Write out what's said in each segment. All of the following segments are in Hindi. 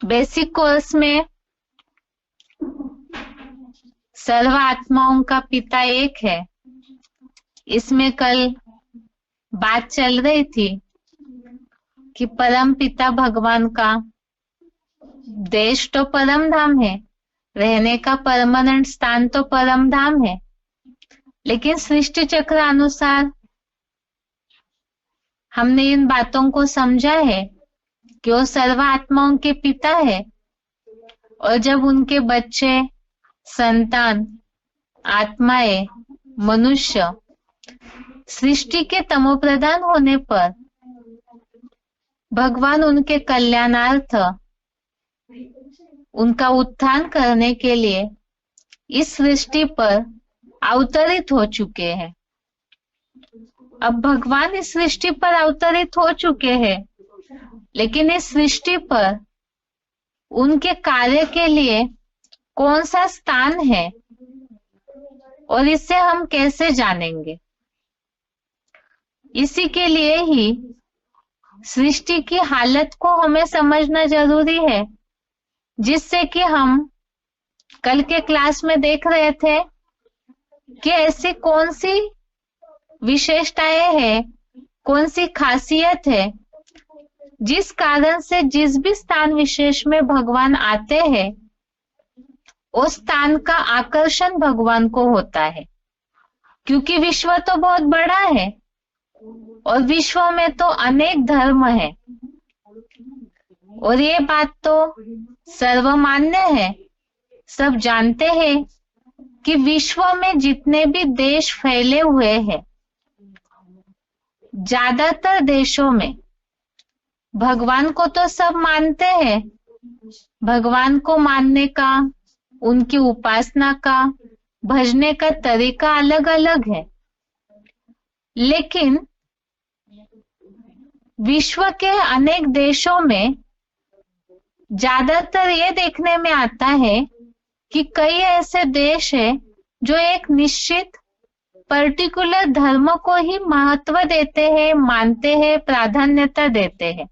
बेसिक कोर्स में सर्व आत्माओं का पिता एक है, इसमें कल बात चल रही थी कि परम पिता भगवान का देश तो परम धाम है, रहने का परमानेंट स्थान तो परम धाम है, लेकिन सृष्टि चक्र अनुसार हमने इन बातों को समझा है कि वो सर्व आत्माओं के पिता है। और जब उनके बच्चे, संतान, आत्माएं, मनुष्य सृष्टि के तमोप्रधान होने पर भगवान उनके कल्याणार्थ, उनका उत्थान करने के लिए इस सृष्टि पर अवतरित हो चुके हैं। अब भगवान इस सृष्टि पर अवतरित हो चुके हैं, लेकिन इस सृष्टि पर उनके कार्य के लिए कौन सा स्थान है और इसे हम कैसे जानेंगे? इसी के लिए ही सृष्टि की हालत को हमें समझना जरूरी है, जिससे कि हम कल के क्लास में देख रहे थे कि ऐसी कौन सी विशेषताएं हैं, कौन सी खासियत है जिस कारण से जिस भी स्थान विशेष में भगवान आते हैं उस स्थान का आकर्षण भगवान को होता है। क्योंकि विश्व तो बहुत बड़ा है और विश्व में तो अनेक धर्म है और ये बात तो सर्वमान्य है, सब जानते हैं कि विश्व में जितने भी देश फैले हुए हैं, ज्यादातर देशों में भगवान को तो सब मानते हैं। भगवान को मानने का, उनकी उपासना का, भजने का तरीका अलग अलग है, लेकिन विश्व के अनेक देशों में ज्यादातर ये देखने में आता है कि कई ऐसे देश हैं जो एक निश्चित पर्टिकुलर धर्म को ही महत्व देते हैं, मानते हैं, प्राधान्यता देते हैं।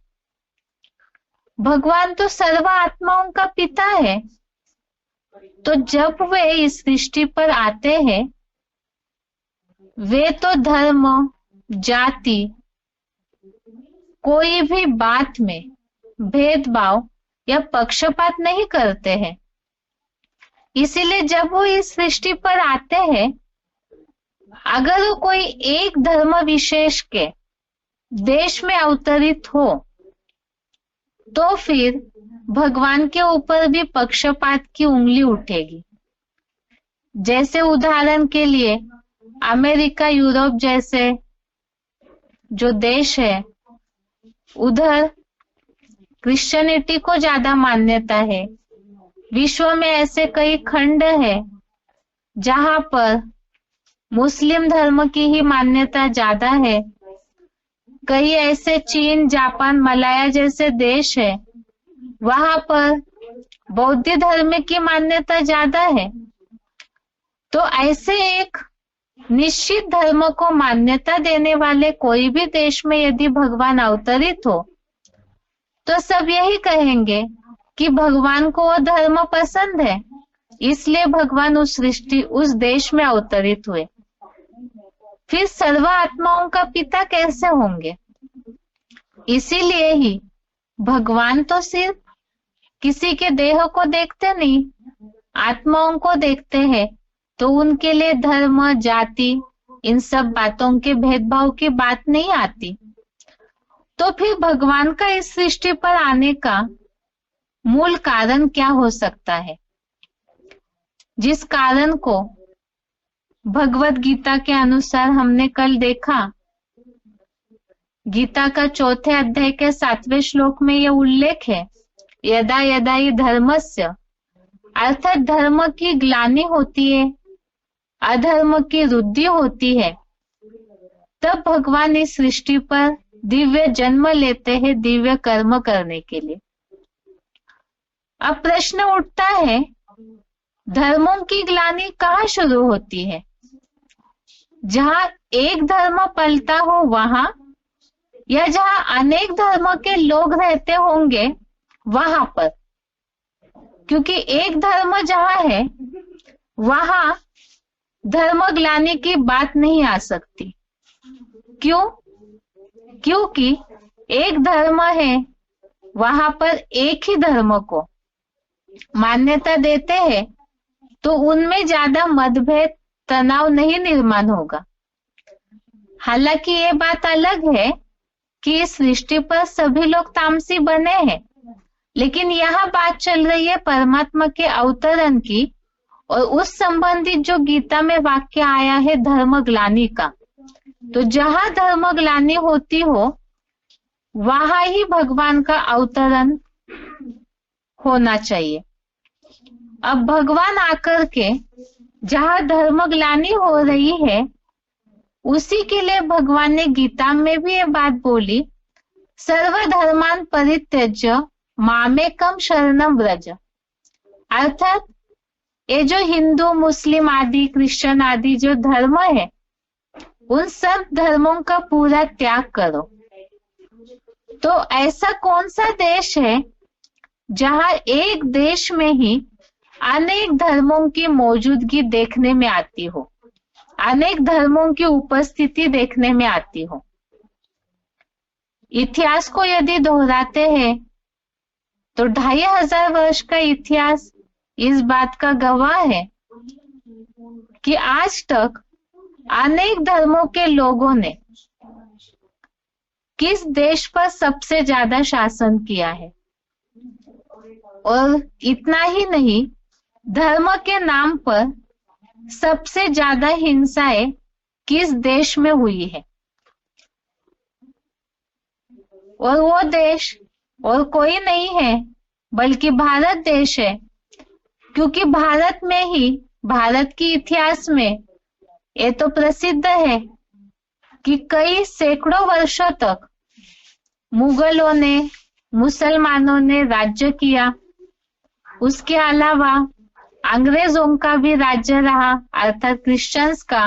भगवान तो सर्व आत्माओं का पिता है, तो जब वे इस सृष्टि पर आते हैं, वे तो धर्म, जाति, कोई भी बात में भेदभाव या पक्षपात नहीं करते हैं। इसीलिए जब वो इस सृष्टि पर आते हैं, अगर वो कोई एक धर्म विशेष के देश में अवतरित हो तो फिर भगवान के ऊपर भी पक्षपात की उंगली उठेगी। जैसे उदाहरण के लिए अमेरिका, यूरोप जैसे जो देश है, उधर क्रिश्चियनिटी को ज्यादा मान्यता है। विश्व में ऐसे कई खंड है जहां पर मुस्लिम धर्म की ही मान्यता ज्यादा है। कई ऐसे चीन, जापान, मलाया जैसे देश है, वहां पर बौद्ध धर्म की मान्यता ज्यादा है। तो ऐसे एक निश्चित धर्म को मान्यता देने वाले कोई भी देश में यदि भगवान अवतरित हो तो सब यही कहेंगे कि भगवान को वो धर्म पसंद है, इसलिए भगवान उस सृष्टि, उस देश में अवतरित हुए। फिर सर्व आत्माओं का पिता कैसे होंगे? इसीलिए ही भगवान तो सिर्फ किसी के देह को देखते नहीं, आत्माओं को देखते हैं, तो उनके लिए धर्म, जाति, इन सब बातों के भेदभाव की बात नहीं आती। तो फिर भगवान का इस सृष्टि पर आने का मूल कारण क्या हो सकता है, जिस कारण को भगवत गीता के अनुसार हमने कल देखा। गीता का चौथे अध्याय के 7वें श्लोक में यह उल्लेख है, यदा यदा ही धर्मस्य, अर्थात धर्म की ग्लानि होती है, अधर्म की वृद्धि होती है, तब भगवान इस सृष्टि पर दिव्य जन्म लेते हैं दिव्य कर्म करने के लिए। अब प्रश्न उठता है, धर्मों की ग्लानि कहाँ शुरू होती है? जहां एक धर्म पलता हो वहां, या जहां अनेक धर्मों के लोग रहते होंगे वहां पर, क्योंकि एक धर्म जहां है वहां धर्मग्लानि की बात नहीं आ सकती। क्यों? क्योंकि एक धर्म है, वहां पर एक ही धर्म को मान्यता देते हैं, तो उनमें ज्यादा मतभेद, तनाव नहीं निर्माण होगा। हालांकि ये बात अलग है कि इस सृष्टि पर सभी लोग तामसी बने हैं, लेकिन यहाँ बात चल रही है परमात्मा के अवतरण की, और उस संबंधित जो गीता में वाक्य आया है धर्मग्लानि का। तो जहां धर्मग्लानि होती हो वहां ही भगवान का अवतरण होना चाहिए। अब भगवान आकर के जहां धर्मग्लानि हो रही है उसी के लिए भगवान ने गीता में भी ये बात बोली, सर्वधर्मान परित्यज्य मामेकम शरणम व्रज। अर्थात ये जो हिंदू, मुस्लिम आदि, क्रिश्चियन आदि जो धर्म है उन सब धर्मों का पूरा त्याग करो। तो ऐसा कौन सा देश है जहां एक देश में ही अनेक धर्मों की मौजूदगी देखने में आती हो, अनेक धर्मों की उपस्थिति देखने में आती हो? इतिहास को यदि दोहराते हैं तो 2500 वर्ष का इतिहास इस बात का गवाह है कि आज तक अनेक धर्मों के लोगों ने किस देश पर सबसे ज्यादा शासन किया है। और इतना ही नहीं, धर्म के नाम पर सबसे ज्यादा हिंसाएं किस देश में हुई है। और वो देश और कोई नहीं है बल्कि भारत देश है, क्योंकि भारत में ही, भारत के इतिहास में ये तो प्रसिद्ध है कि कई सैकड़ों वर्षों तक मुगलों ने, मुसलमानों ने राज्य किया। उसके अलावा अंग्रेजों का भी राज्य रहा, अर्थात क्रिश्चियंस का।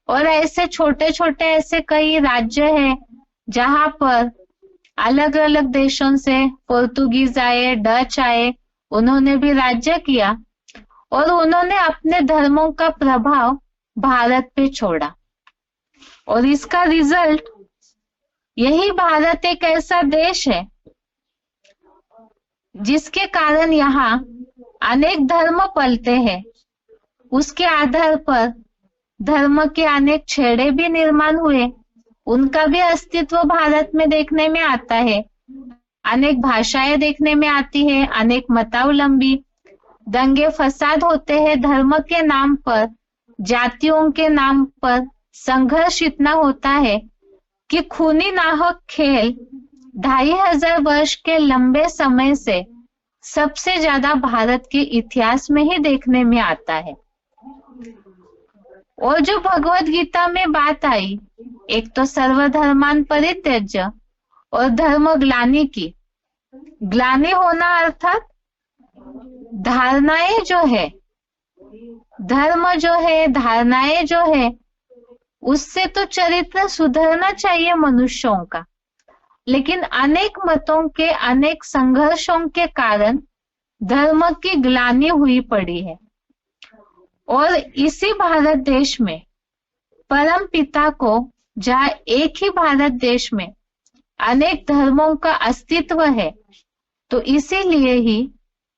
और ऐसे छोटे छोटे ऐसे कई राज्य हैं जहां पर अलग अलग देशों से पोर्तुगीज आए, डच आए, उन्होंने भी राज्य किया और उन्होंने अपने धर्मों का प्रभाव भारत पे छोड़ा। और इसका रिजल्ट यही, भारत एक ऐसा देश है जिसके कारण यहाँ अनेक धर्म पलते हैं। उसके आधार पर धर्म के अनेक छेड़े भी निर्माण हुए, उनका भी अस्तित्व भारत में देखने में आता है। अनेक भाषाएं देखने में आती है, अनेक मतावलंबी दंगे फसाद होते हैं धर्म के नाम पर, जातियों के नाम पर संघर्ष इतना होता है कि खूनी नाहक खेल 2500 वर्ष के लंबे समय से सबसे ज्यादा भारत के इतिहास में ही देखने में आता है। और जो भगवत गीता में बात आई, एक तो सर्वधर्मान परित्यज्य और धर्मग्लानि की। ग्लानि होना अर्थात धारणाएं जो है, धर्म जो है, धारणाएं जो है, उससे तो चरित्र सुधरना चाहिए मनुष्यों का। लेकिन अनेक मतों के, अनेक संघर्षों के कारण धर्म की ग्लानि हुई पड़ी है। और इसी भारत देश में परम पिता को, जहाँ एक ही भारत देश में अनेक धर्मों का अस्तित्व है, तो इसीलिए ही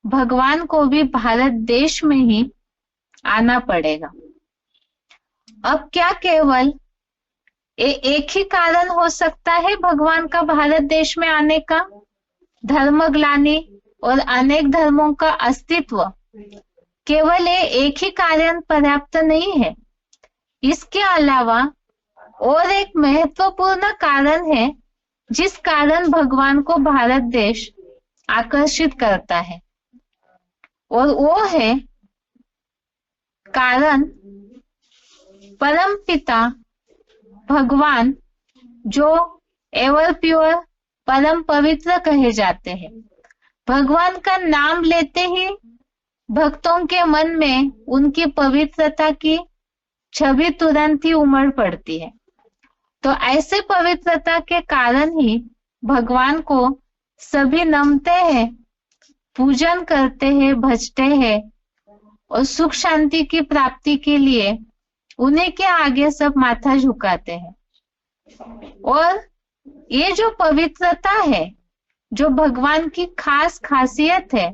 भगवान को भी भारत देश में ही आना पड़ेगा। अब क्या केवल एक ही कारण हो सकता है भगवान का भारत देश में आने का? धर्मग्लानि और अनेक धर्मों का अस्तित्व, केवल ये एक ही कारण पर्याप्त नहीं है। इसके अलावा और एक महत्वपूर्ण कारण है जिस कारण भगवान को भारत देश आकर्षित करता है, और वो है कारण परम पिता भगवान, जो एवर प्योर, परम पवित्र कहे जाते हैं। भगवान का नाम लेते ही भक्तों के मन में उनकी पवित्रता की छवि तुरंत ही उमड़ पड़ती है। तो ऐसे पवित्रता के कारण ही भगवान को सभी नमते हैं, पूजन करते हैं, भजते हैं और सुख शांति की प्राप्ति के लिए उन्हीं के आगे सब माथा झुकाते हैं। और ये जो पवित्रता है, जो भगवान की खास खासियत है,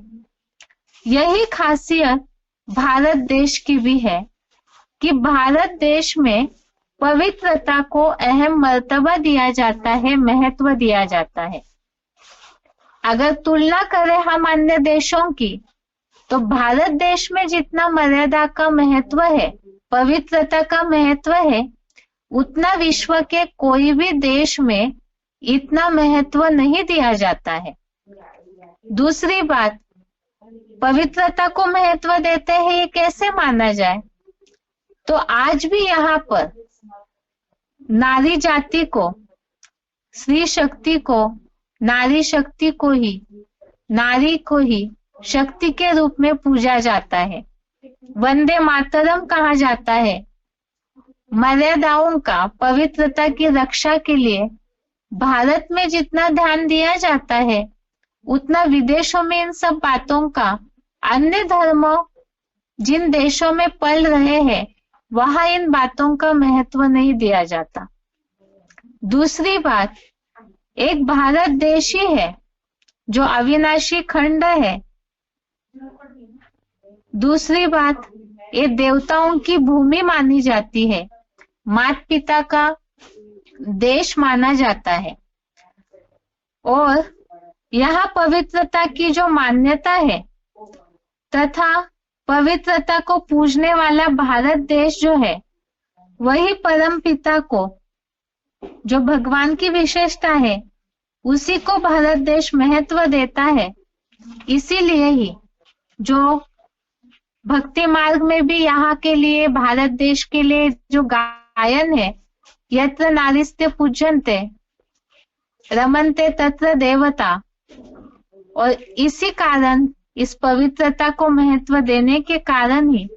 यही खासियत भारत देश की भी है कि भारत देश में पवित्रता को अहम मर्तबा दिया जाता है, महत्व दिया जाता है। अगर तुलना करें हम अन्य देशों की, तो भारत देश में जितना मर्यादा का महत्व है, पवित्रता का महत्व है, उतना विश्व के कोई भी देश में इतना महत्व नहीं दिया जाता है। दूसरी बात, पवित्रता को महत्व देते हैं ये कैसे माना जाए? तो आज भी यहाँ पर नारी जाति को, स्त्री शक्ति को, नारी शक्ति को ही, नारी को ही शक्ति के रूप में पूजा जाता है। वंदे मातरम कहा जाता है। मर्यादाओं का, पवित्रता की रक्षा के लिए भारत में जितना ध्यान दिया जाता है, उतना विदेशों में इन सब बातों का, अन्य धर्मों जिन देशों में पल रहे हैं, वहां इन बातों का महत्व नहीं दिया जाता। दूसरी बात, एक भारत देश ही है जो अविनाशी खंड है। दूसरी बात, ये देवताओं की भूमि मानी जाती है, माता पिता का देश माना जाता है। और यहाँ पवित्रता की जो मान्यता है तथा पवित्रता को पूजने वाला भारत देश जो है, वही परम पिता को, जो भगवान की विशेषता है, उसी को भारत देश महत्व देता है। इसीलिए ही जो भक्ति मार्ग में भी यहाँ के लिए, भारत देश के लिए जो गायन है, यत्र नारीस्ते पूज्यन्ते रमन्ते तत्र देवता, और इसी कारण, इस पवित्रता को महत्व देने के कारण ही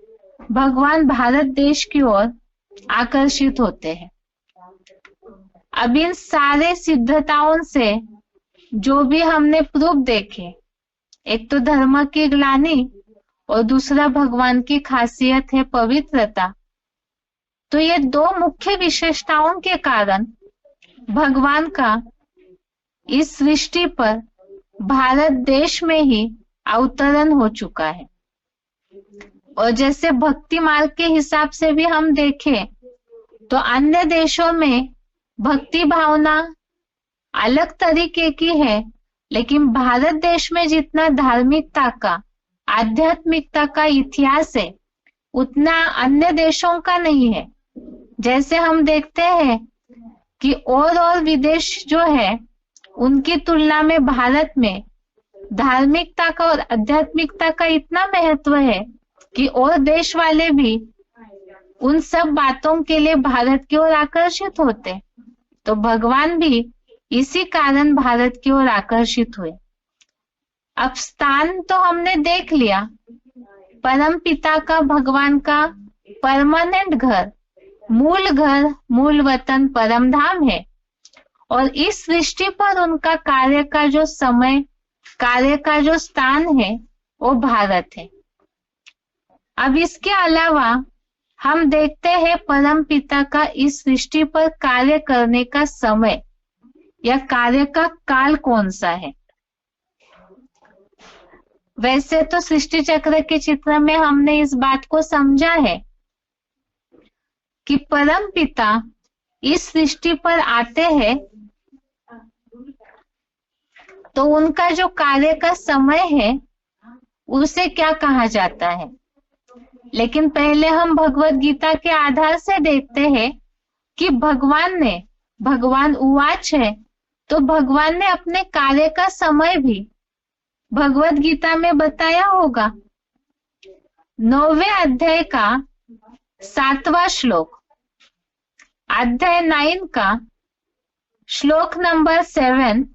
भगवान भारत देश की ओर आकर्षित होते हैं। अब इन सारे सिद्धताओं से जो भी हमने प्रूफ देखे, एक तो धर्म की ग्लानि और दूसरा भगवान की खासियत है पवित्रता, तो ये दो मुख्य विशेषताओं के कारण भगवान का इस सृष्टि पर भारत देश में ही अवतरण हो चुका है। और जैसे भक्ति मार्ग के हिसाब से भी हम देखें, तो अन्य देशों में भक्ति भावना अलग तरीके की है, लेकिन भारत देश में जितना धार्मिकता का, आध्यात्मिकता का इतिहास है, उतना अन्य देशों का नहीं है। जैसे हम देखते हैं कि और विदेश जो है, उनकी तुलना में भारत में धार्मिकता का और आध्यात्मिकता का इतना महत्व है कि और देश वाले भी उन सब बातों के लिए भारत की ओर आकर्षित होते। तो भगवान भी इसी कारण भारत की ओर आकर्षित हुए। अब स्थान तो हमने देख लिया, परम पिता का, भगवान का परमानेंट घर, मूल वतन परम धाम है। और इस सृष्टि पर उनका कार्य का जो समय, कार्य का जो स्थान है, वो भारत है। अब इसके अलावा हम देखते हैं परम पिता का इस सृष्टि पर कार्य करने का समय या कार्य का काल कौन सा है। वैसे तो सृष्टि चक्र के चित्र में हमने इस बात को समझा है कि परम पिता इस सृष्टि पर आते हैं तो उनका जो कार्य का समय है उसे क्या कहा जाता है। लेकिन पहले हम भगवत गीता के आधार से देखते हैं कि भगवान उवाच है, तो भगवान ने अपने कार्य का समय भी भगवत गीता में बताया होगा। 9वें अध्याय का 7वां श्लोक, अध्याय 9 का श्लोक नंबर 7,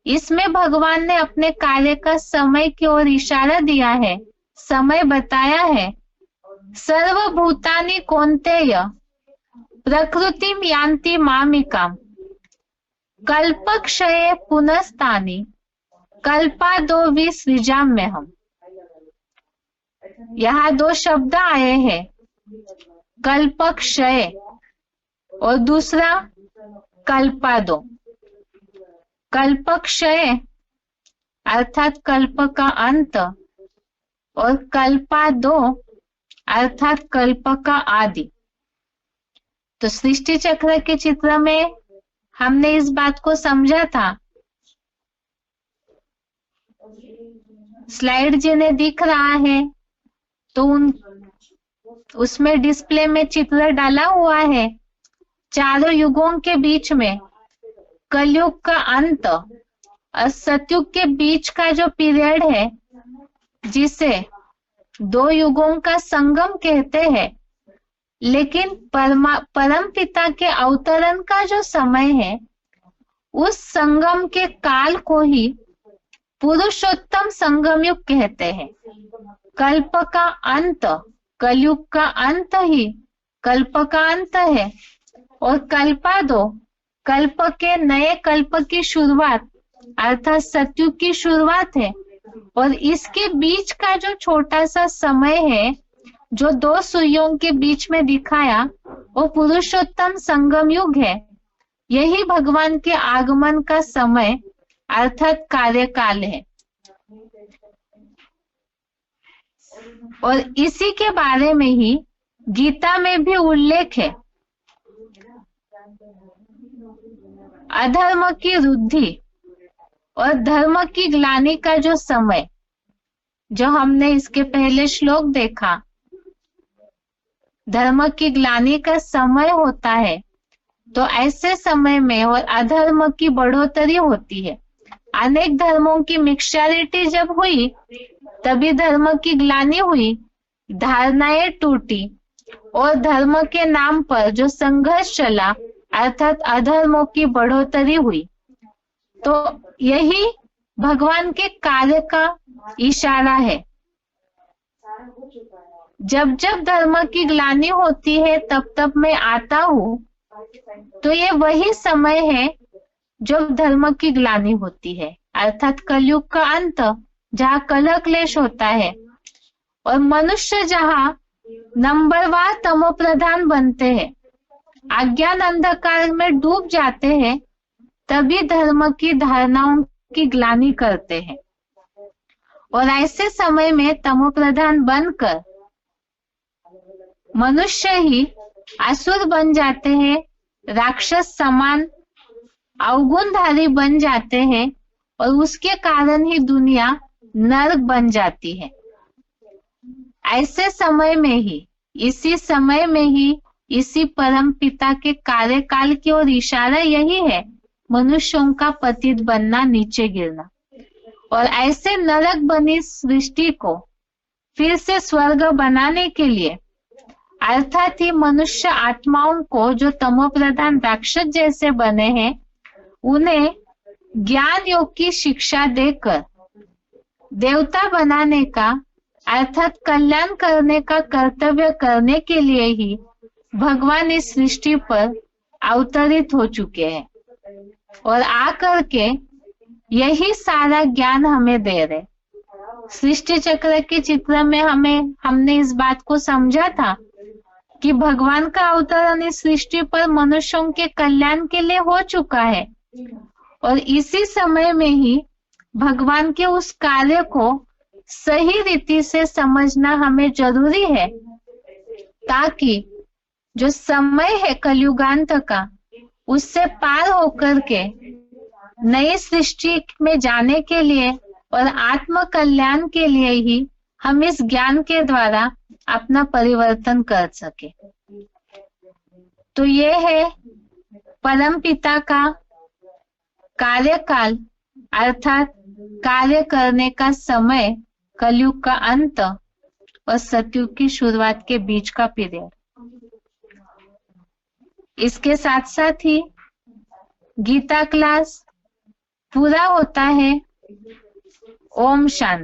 इसमें भगवान ने अपने कार्य का समय की ओर इशारा दिया है, समय बताया है। सर्वभूतानि कौन्तेय प्रकृतिम यान्ति मामिकाम कल्पक्षये पुनस्तानि कल्पादो सृजाम में हम, यहाँ दो शब्द आए हैं, कल्पक्षय और दूसरा कल्पादो। कल्पक्षय अर्थात कल्प का अंत और कल्पादो अर्थात कल्प का आदि। तो सृष्टि चक्र के चित्र में हमने इस बात को समझा था। स्लाइड जिन्हें दिख रहा है तो उसमें डिस्प्ले में चित्र डाला हुआ है। चारों युगों के बीच में कलयुग का अंत और सतयुग के बीच का जो पीरियड है, जिसे दो युगों का संगम कहते हैं, लेकिन परम पिता के अवतरण का जो समय है, उस संगम के काल को ही पुरुषोत्तम संगम युग कहते हैं। कल्प का अंत, कलयुग का अंत ही कल्प का अंत है और कल्पादो कल्प के नए कल्प की शुरुआत अर्थात सतयुग की शुरुआत है। और इसके बीच का जो छोटा सा समय है, जो दो सुइयों के बीच में दिखाया, वो पुरुषोत्तम संगम युग है। यही भगवान के आगमन का समय अर्थात कार्यकाल है। और इसी के बारे में ही गीता में भी उल्लेख है। अधर्म की वृद्धि और धर्म की ग्लानि का जो समय, जो हमने इसके पहले श्लोक देखा, धर्म की ग्लानि का समय होता है, तो ऐसे समय में और अधर्म की बढ़ोतरी होती है। अनेक धर्मों की मिक्सचरिटी जब हुई, तभी धर्म की ग्लानि हुई, धारणाएं टूटी और धर्म के नाम पर जो संघर्ष चला अर्थात अधर्मों की बढ़ोतरी हुई। तो यही भगवान के कार्य का इशारा है। जब जब धर्म की ग्लानि होती है, तब तब मैं आता हूँ। तो ये वही समय है जब धर्म की ग्लानि होती है, अर्थात कलयुग का अंत, जहाँ कलह क्लेश होता है और मनुष्य जहाँ नंबरवार तमो प्रधान बनते हैं, अज्ञान अंधकार में डूब जाते हैं, तभी धर्म की धारणाओं की ग्लानि करते हैं। और ऐसे समय में तमो प्रधान बनकर मनुष्य ही असुर बन जाते हैं, राक्षस समान अवगुणधारी बन जाते हैं और उसके कारण ही दुनिया नरक बन जाती है। ऐसे समय में ही, इसी समय में ही, इसी परम पिता के कार्यकाल की ओर इशारा यही है, मनुष्यों का पतित बनना, नीचे गिरना। और ऐसे नरक बनी सृष्टि को फिर से स्वर्ग बनाने के लिए, अर्थात ही मनुष्य आत्माओं को जो तमो प्रधान राक्षस जैसे बने हैं, उन्हें ज्ञान योग की शिक्षा देकर देवता बनाने का अर्थात कल्याण करने का कर्तव्य करने के लिए ही भगवान इस सृष्टि पर अवतरित हो चुके हैं और आकर के यही सारा ज्ञान हमें दे रहे। सृष्टि चक्र के चित्र में हमने इस बात को समझा था कि भगवान का अवतरण इस सृष्टि पर मनुष्यों के कल्याण के लिए हो चुका है और इसी समय में ही भगवान के उस कार्य को सही रीति से समझना हमें जरूरी है, ताकि जो समय है कलयुगांत का, उससे पार होकर के नई सृष्टि में जाने के लिए और आत्म कल्याण के लिए ही हम इस ज्ञान के द्वारा अपना परिवर्तन कर सके। तो ये है परम पिता का कार्यकाल अर्थात कार्य करने का समय, कलयुग का अंत और सतयुग की शुरुआत के बीच का पीरियड। इसके साथ साथ ही गीता क्लास पूरा होता है। ओम शांति।